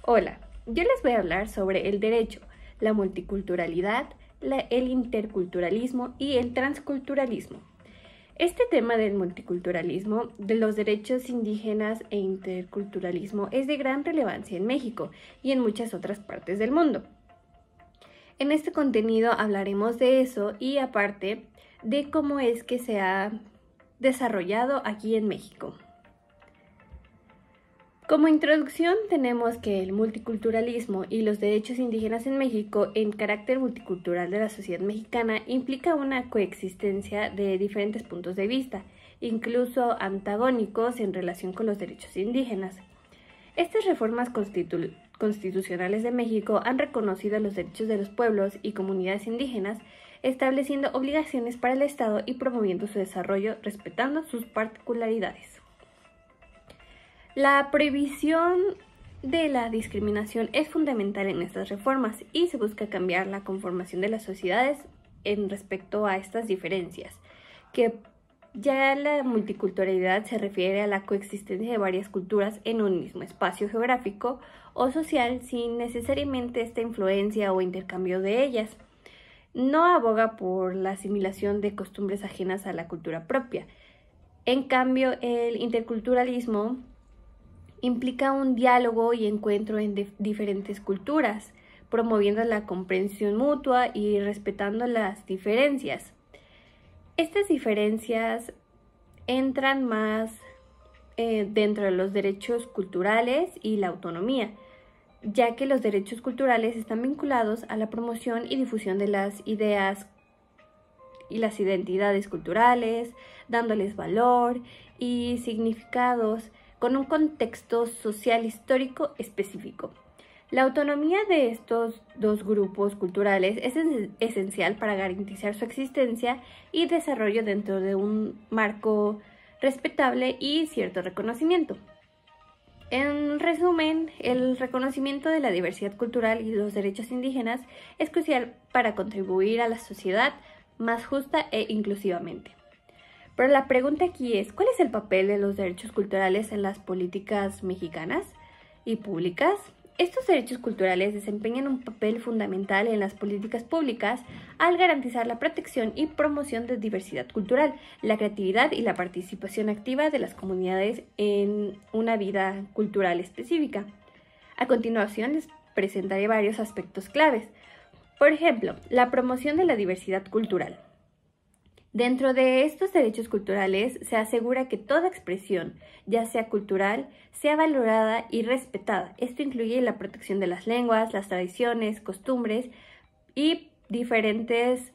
Hola, yo les voy a hablar sobre el derecho, la multiculturalidad, el interculturalismo y el transculturalismo. Este tema del multiculturalismo, de los derechos indígenas e interculturalismo es de gran relevancia en México y en muchas otras partes del mundo. En este contenido hablaremos de eso y aparte de cómo es que se ha desarrollado aquí en México. Como introducción tenemos que el multiculturalismo y los derechos indígenas en México en carácter multicultural de la sociedad mexicana implica una coexistencia de diferentes puntos de vista, incluso antagónicos en relación con los derechos indígenas. Estas reformas constitucionales de México han reconocido los derechos de los pueblos y comunidades indígenas, estableciendo obligaciones para el Estado y promoviendo su desarrollo respetando sus particularidades. La prohibición de la discriminación es fundamental en estas reformas y se busca cambiar la conformación de las sociedades en respecto a estas diferencias, que ya la multiculturalidad se refiere a la coexistencia de varias culturas en un mismo espacio geográfico o social sin necesariamente esta influencia o intercambio de ellas. No aboga por la asimilación de costumbres ajenas a la cultura propia. En cambio, el interculturalismo implica un diálogo y encuentro en diferentes culturas, promoviendo la comprensión mutua y respetando las diferencias. Estas diferencias entran más dentro de los derechos culturales y la autonomía, ya que los derechos culturales están vinculados a la promoción y difusión de las ideas y las identidades culturales, dándoles valor y significados con un contexto social histórico específico. La autonomía de estos dos grupos culturales es esencial para garantizar su existencia y desarrollo dentro de un marco respetable y cierto reconocimiento. En resumen, el reconocimiento de la diversidad cultural y los derechos indígenas es crucial para contribuir a la sociedad más justa e inclusivamente. Pero la pregunta aquí es, ¿cuál es el papel de los derechos culturales en las políticas mexicanas y públicas? Estos derechos culturales desempeñan un papel fundamental en las políticas públicas al garantizar la protección y promoción de diversidad cultural, la creatividad y la participación activa de las comunidades en una vida cultural específica. A continuación les presentaré varios aspectos claves. Por ejemplo, la promoción de la diversidad cultural. Dentro de estos derechos culturales se asegura que toda expresión, ya sea cultural, sea valorada y respetada. Esto incluye la protección de las lenguas, las tradiciones, costumbres y diferentes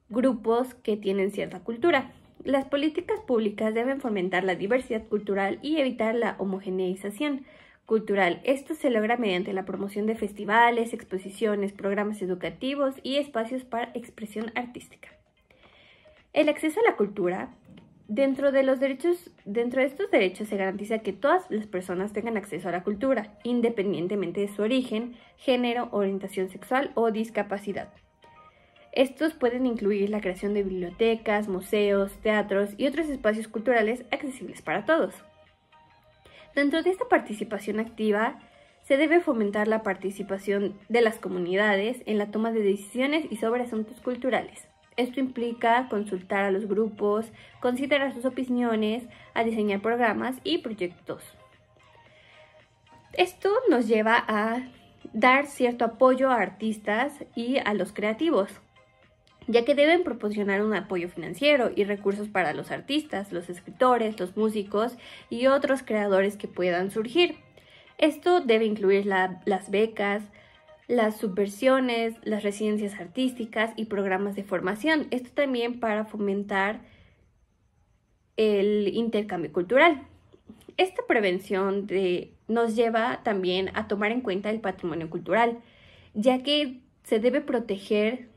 grupos que tienen cierta cultura. Las políticas públicas deben fomentar la diversidad cultural y evitar la homogeneización cultural. Esto se logra mediante la promoción de festivales, exposiciones, programas educativos y espacios para expresión artística. El acceso a la cultura. Dentro de estos derechos se garantiza que todas las personas tengan acceso a la cultura, independientemente de su origen, género, orientación sexual o discapacidad. Estos pueden incluir la creación de bibliotecas, museos, teatros y otros espacios culturales accesibles para todos. Dentro de esta participación activa, se debe fomentar la participación de las comunidades en la toma de decisiones y sobre asuntos culturales. Esto implica consultar a los grupos, considerar sus opiniones, a diseñar programas y proyectos. Esto nos lleva a dar cierto apoyo a artistas y a los creativos, ya que deben proporcionar un apoyo financiero y recursos para los artistas, los escritores, los músicos y otros creadores que puedan surgir. Esto debe incluir las becas, las subvenciones, las residencias artísticas y programas de formación. Esto también para fomentar el intercambio cultural. Esta prevención nos lleva también a tomar en cuenta el patrimonio cultural, ya que se debe proteger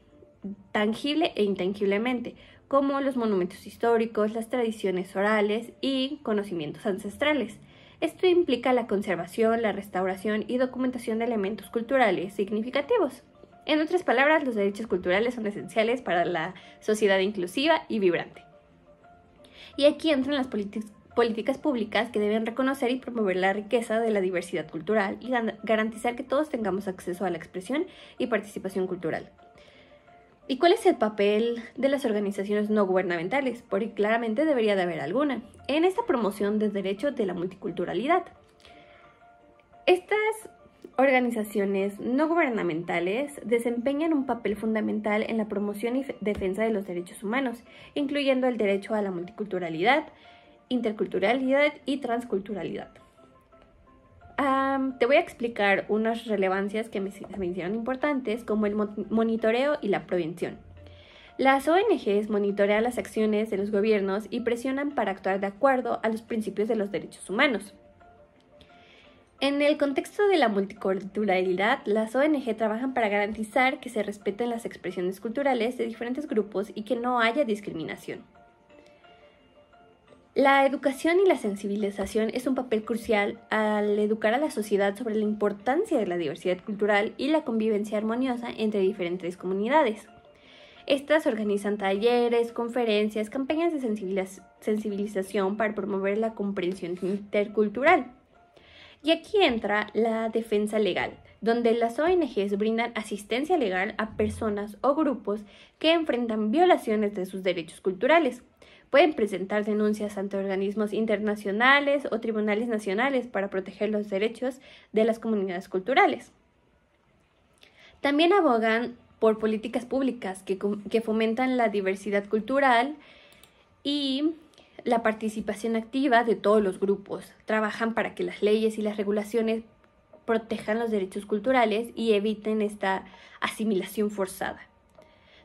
tangible e intangiblemente, como los monumentos históricos, las tradiciones orales y conocimientos ancestrales. Esto implica la conservación, la restauración y documentación de elementos culturales significativos. En otras palabras, los derechos culturales son esenciales para la sociedad inclusiva y vibrante. Y aquí entran las políticas públicas que deben reconocer y promover la riqueza de la diversidad cultural y garantizar que todos tengamos acceso a la expresión y participación cultural. ¿Y cuál es el papel de las organizaciones no gubernamentales? Porque claramente debería de haber alguna en esta promoción del derecho de la multiculturalidad. Estas organizaciones no gubernamentales desempeñan un papel fundamental en la promoción y defensa de los derechos humanos, incluyendo el derecho a la multiculturalidad, interculturalidad y transculturalidad. Te voy a explicar unas relevancias que me hicieron importantes, como el monitoreo y la prevención. Las ONGs monitorean las acciones de los gobiernos y presionan para actuar de acuerdo a los principios de los derechos humanos. En el contexto de la multiculturalidad, las ONG trabajan para garantizar que se respeten las expresiones culturales de diferentes grupos y que no haya discriminación. La educación y la sensibilización es un papel crucial al educar a la sociedad sobre la importancia de la diversidad cultural y la convivencia armoniosa entre diferentes comunidades. Estas organizan talleres, conferencias, campañas de sensibilización para promover la comprensión intercultural. Y aquí entra la defensa legal, donde las ONGs brindan asistencia legal a personas o grupos que enfrentan violaciones de sus derechos culturales. Pueden presentar denuncias ante organismos internacionales o tribunales nacionales para proteger los derechos de las comunidades culturales. También abogan por políticas públicas que fomentan la diversidad cultural y la participación activa de todos los grupos. Trabajan para que las leyes y las regulaciones protejan los derechos culturales y eviten esta asimilación forzada.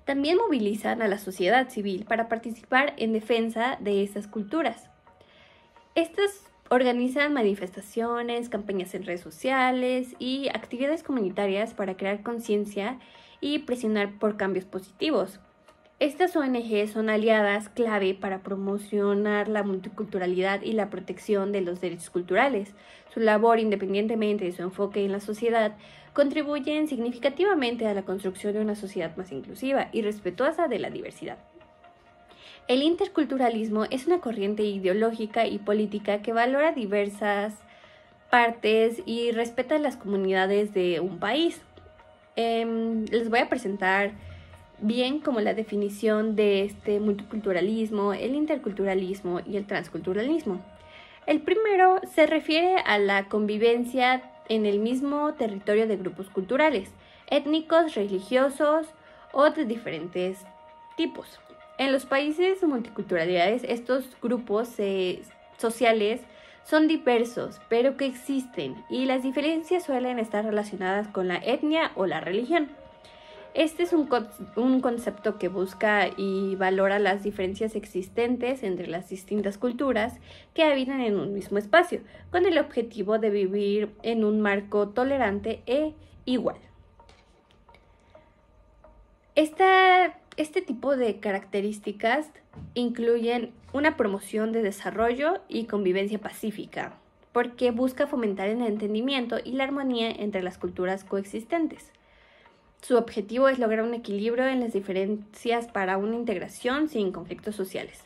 También movilizan a la sociedad civil para participar en defensa de estas culturas. Estas organizan manifestaciones, campañas en redes sociales y actividades comunitarias para crear conciencia y presionar por cambios positivos. Estas ONG son aliadas clave para promocionar la multiculturalidad y la protección de los derechos culturales. Su labor, independientemente de su enfoque en la sociedad, contribuyen significativamente a la construcción de una sociedad más inclusiva y respetuosa de la diversidad. El interculturalismo es una corriente ideológica y política que valora diversas partes y respeta las comunidades de un país. Les voy a presentar bien como la definición de este multiculturalismo, el interculturalismo y el transculturalismo. El primero se refiere a la convivencia en el mismo territorio de grupos culturales, étnicos, religiosos o de diferentes tipos. En los países multiculturalidades, estos grupos sociales son diversos, pero que existen, y las diferencias suelen estar relacionadas con la etnia o la religión. Este es un concepto que busca y valora las diferencias existentes entre las distintas culturas que habitan en un mismo espacio, con el objetivo de vivir en un marco tolerante e igual. Este tipo de características incluyen una promoción de desarrollo y convivencia pacífica, porque busca fomentar el entendimiento y la armonía entre las culturas coexistentes. Su objetivo es lograr un equilibrio en las diferencias para una integración sin conflictos sociales.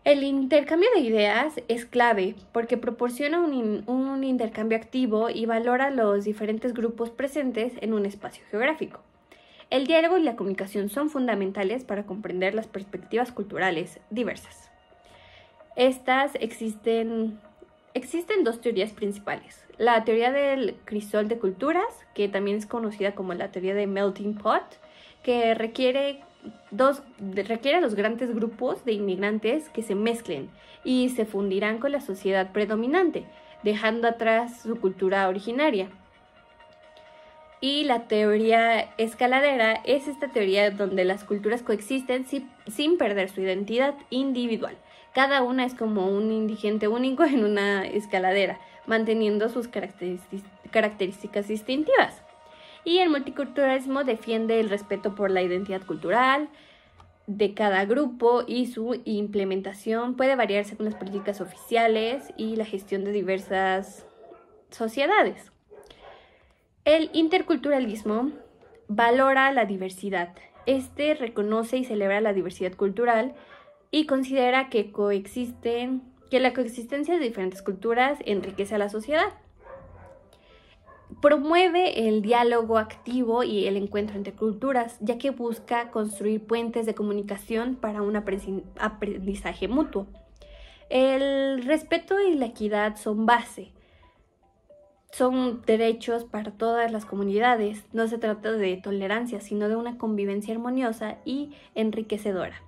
El intercambio de ideas es clave porque proporciona un intercambio activo y valora los diferentes grupos presentes en un espacio geográfico. El diálogo y la comunicación son fundamentales para comprender las perspectivas culturales diversas. Existen dos teorías principales. La teoría del crisol de culturas, que también es conocida como la teoría de melting pot, que requiere a los grandes grupos de inmigrantes que se mezclen y se fundirán con la sociedad predominante, dejando atrás su cultura originaria. Y la teoría escaladera es esta teoría donde las culturas coexisten sin perder su identidad individual. Cada una es como un indigente único en una escaladera, manteniendo sus características distintivas. Y el multiculturalismo defiende el respeto por la identidad cultural de cada grupo y su implementación puede variar según las políticas oficiales y la gestión de diversas sociedades. El interculturalismo valora la diversidad. Este reconoce y celebra la diversidad cultural y considera que coexisten que la coexistencia de diferentes culturas enriquece a la sociedad. Promueve el diálogo activo y el encuentro entre culturas, ya que busca construir puentes de comunicación para un aprendizaje mutuo. El respeto y la equidad son base. Son derechos para todas las comunidades. No se trata de tolerancia, sino de una convivencia armoniosa y enriquecedora.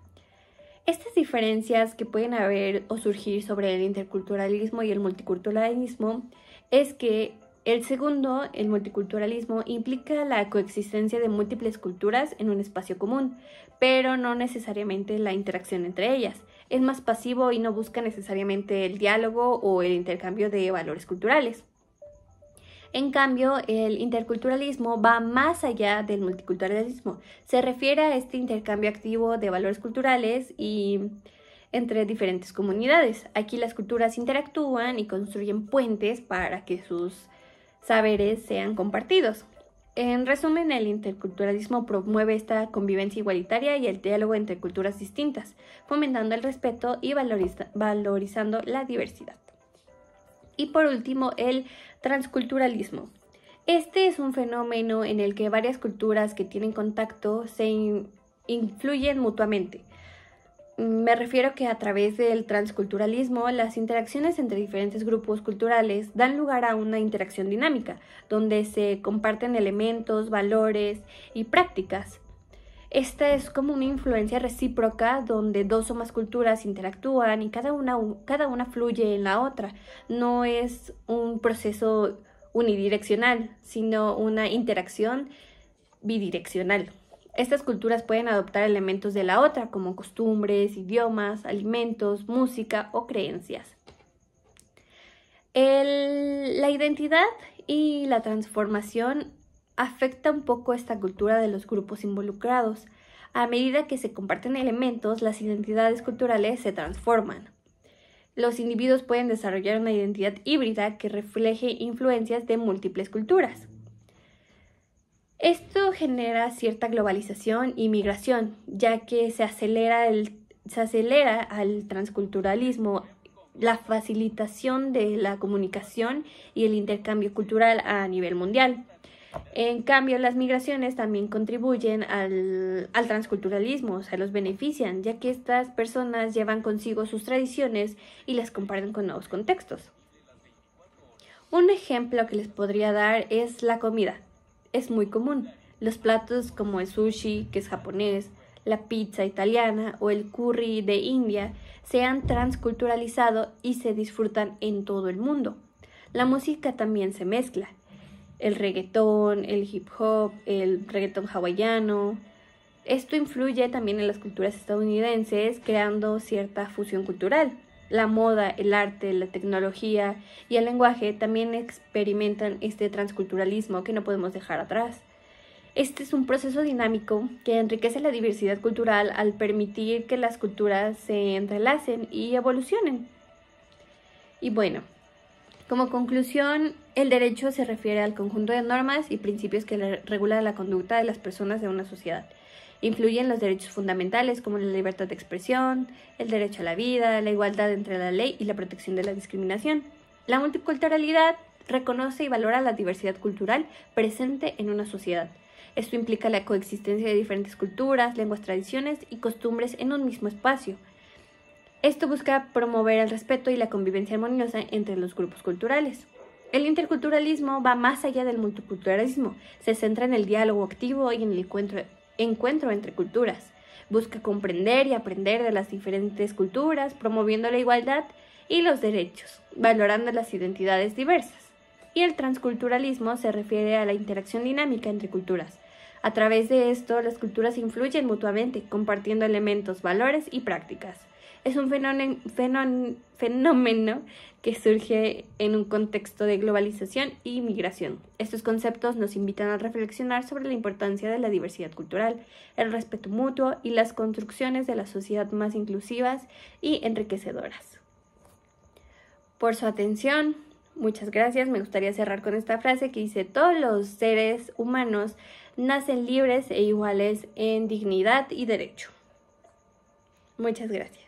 Estas diferencias que pueden haber o surgir sobre el interculturalismo y el multiculturalismo es que el segundo, el multiculturalismo, implica la coexistencia de múltiples culturas en un espacio común, pero no necesariamente la interacción entre ellas. Es más pasivo y no busca necesariamente el diálogo o el intercambio de valores culturales. En cambio, el interculturalismo va más allá del multiculturalismo. Se refiere a este intercambio activo de valores culturales y entre diferentes comunidades. Aquí las culturas interactúan y construyen puentes para que sus saberes sean compartidos. En resumen, el interculturalismo promueve esta convivencia igualitaria y el diálogo entre culturas distintas, fomentando el respeto y valorizando la diversidad. Y por último, el transculturalismo. Este es un fenómeno en el que varias culturas que tienen contacto se influyen mutuamente. Me refiero que a través del transculturalismo, las interacciones entre diferentes grupos culturales dan lugar a una interacción dinámica, donde se comparten elementos, valores y prácticas. Esta es como una influencia recíproca donde dos o más culturas interactúan y cada una fluye en la otra. No es un proceso unidireccional, sino una interacción bidireccional. Estas culturas pueden adoptar elementos de la otra, como costumbres, idiomas, alimentos, música o creencias. La identidad y la transformación afecta un poco esta cultura de los grupos involucrados. A medida que se comparten elementos, las identidades culturales se transforman. Los individuos pueden desarrollar una identidad híbrida que refleje influencias de múltiples culturas. Esto genera cierta globalización y migración, ya que se acelera al transculturalismo la facilitación de la comunicación y el intercambio cultural a nivel mundial. En cambio, las migraciones también contribuyen al transculturalismo, o sea, los benefician, ya que estas personas llevan consigo sus tradiciones y las comparten con nuevos contextos. Un ejemplo que les podría dar es la comida. Es muy común. Los platos como el sushi, que es japonés, la pizza italiana o el curry de India se han transculturalizado y se disfrutan en todo el mundo. La música también se mezcla. El reggaetón, el hip hop, el reggaetón hawaiano. Esto influye también en las culturas estadounidenses, creando cierta fusión cultural. La moda, el arte, la tecnología y el lenguaje también experimentan este transculturalismo que no podemos dejar atrás. Este es un proceso dinámico que enriquece la diversidad cultural al permitir que las culturas se entrelacen y evolucionen. Y bueno, como conclusión, el derecho se refiere al conjunto de normas y principios que regulan la conducta de las personas de una sociedad. Influyen los derechos fundamentales como la libertad de expresión, el derecho a la vida, la igualdad entre la ley y la protección de la discriminación. La multiculturalidad reconoce y valora la diversidad cultural presente en una sociedad. Esto implica la coexistencia de diferentes culturas, lenguas, tradiciones y costumbres en un mismo espacio. Esto busca promover el respeto y la convivencia armoniosa entre los grupos culturales. El interculturalismo va más allá del multiculturalismo, se centra en el diálogo activo y en el encuentro entre culturas. Busca comprender y aprender de las diferentes culturas, promoviendo la igualdad y los derechos, valorando las identidades diversas. Y el transculturalismo se refiere a la interacción dinámica entre culturas. A través de esto, las culturas influyen mutuamente, compartiendo elementos, valores y prácticas. Es un fenómeno que surge en un contexto de globalización y migración. Estos conceptos nos invitan a reflexionar sobre la importancia de la diversidad cultural, el respeto mutuo y las construcciones de la sociedad más inclusivas y enriquecedoras. Por su atención, muchas gracias. Me gustaría cerrar con esta frase que dice: todos los seres humanos nacen libres e iguales en dignidad y derecho. Muchas gracias.